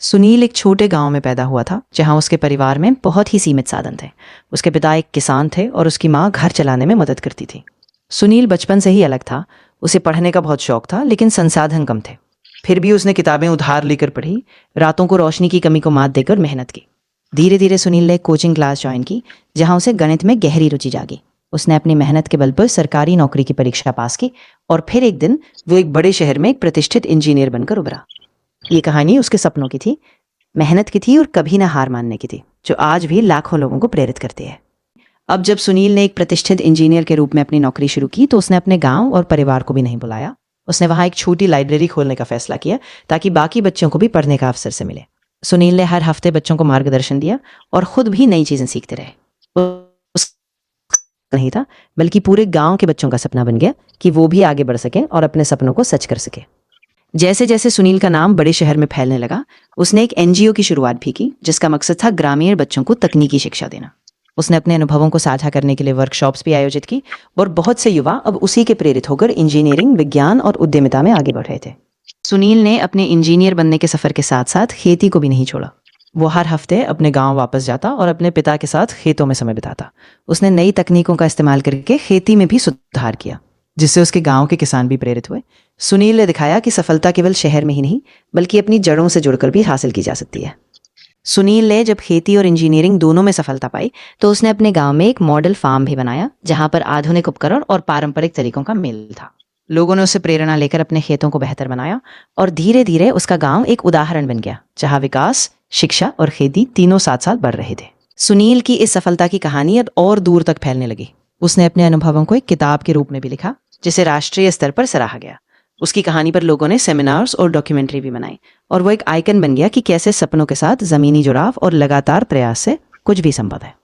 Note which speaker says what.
Speaker 1: सुनील एक छोटे गांव में पैदा हुआ था जहां उसके परिवार में बहुत ही सीमित साधन थे। उसके पिता एक किसान थे और उसकी माँ घर चलाने में मदद करती थी। सुनील बचपन से ही अलग था। उसे पढ़ने का बहुत शौक था, लेकिन संसाधन कम थे। फिर भी उसने किताबें उधार लेकर पढ़ी, रातों को रोशनी की कमी को मात देकर मेहनत की। धीरे धीरे सुनील ने एक कोचिंग क्लास ज्वाइन की, जहां उसे गणित में गहरी रुचि जागी। उसने अपनी मेहनत के बल पर सरकारी नौकरी की परीक्षा पास की और फिर एक दिन वो एक बड़े शहर में एक प्रतिष्ठित इंजीनियर बनकर उभरा। ये कहानी उसके सपनों की थी, मेहनत की थी और कभी ना हार मानने की थी, जो आज भी लाखों लोगों को प्रेरित करती है। अब जब सुनील ने एक प्रतिष्ठित इंजीनियर के रूप में अपनी नौकरी शुरू की तो उसने अपने गांव और परिवार को भी नहीं बुलाया। उसने वहां एक छोटी लाइब्रेरी खोलने का फैसला किया ताकि बाकी बच्चों को भी पढ़ने का अवसर से मिले। सुनील ने हर हफ्ते बच्चों को मार्गदर्शन दिया और खुद भी नई चीजें सीखते रहे। उस नहीं था, बल्कि पूरे गांव के बच्चों का सपना बन गया कि वो भी आगे बढ़ सकें और अपने सपनों को सच कर सके। जैसे जैसे सुनील का नाम बड़े शहर में फैलने लगा, उसने एक एनजीओ की शुरुआत भी की, जिसका मकसद था ग्रामीण बच्चों को तकनीकी शिक्षा देना। उसने अपने अनुभवों को साझा करने के लिए वर्कशॉप्स भी आयोजित की और बहुत से युवा अब उसी के प्रेरित होकर इंजीनियरिंग, विज्ञान और उद्यमिता में आगे बढ़ रहे थे। सुनील ने अपने इंजीनियर बनने के सफर के साथ साथ खेती को भी नहीं छोड़ा। वो हर हफ्ते अपने गांव वापस जाता और अपने पिता के साथ खेतों में समय बिताता। उसने नई तकनीकों का इस्तेमाल करके खेती में भी सुधार किया, जिससे उसके गांव के किसान भी प्रेरित हुए। सुनील ने दिखाया कि सफलता केवल शहर में ही नहीं, बल्कि अपनी जड़ों से जुड़कर भी हासिल की जा सकती है। सुनील ने जब खेती और इंजीनियरिंग दोनों में सफलता पाई तो उसने अपने गांव में एक मॉडल फार्म भी बनाया, जहां पर आधुनिक उपकरण और पारंपरिक तरीकों का मेल था। लोगों ने उससे प्रेरणा लेकर अपने खेतों को बेहतर बनाया और धीरे धीरे उसका गांव एक उदाहरण बन गया, जहां विकास, शिक्षा और खेती तीनों साथ साथ बढ़ रहे थे। सुनील की इस सफलता की कहानी अब और दूर तक फैलने लगी। उसने अपने अनुभवों को एक किताब के रूप में भी लिखा, जिसे राष्ट्रीय स्तर पर सराहा गया। उसकी कहानी पर लोगों ने सेमिनार्स और डॉक्यूमेंट्री भी बनाई और वो एक आइकन बन गया कि कैसे सपनों के साथ जमीनी जुड़ाव और लगातार प्रयास से कुछ भी संभव है।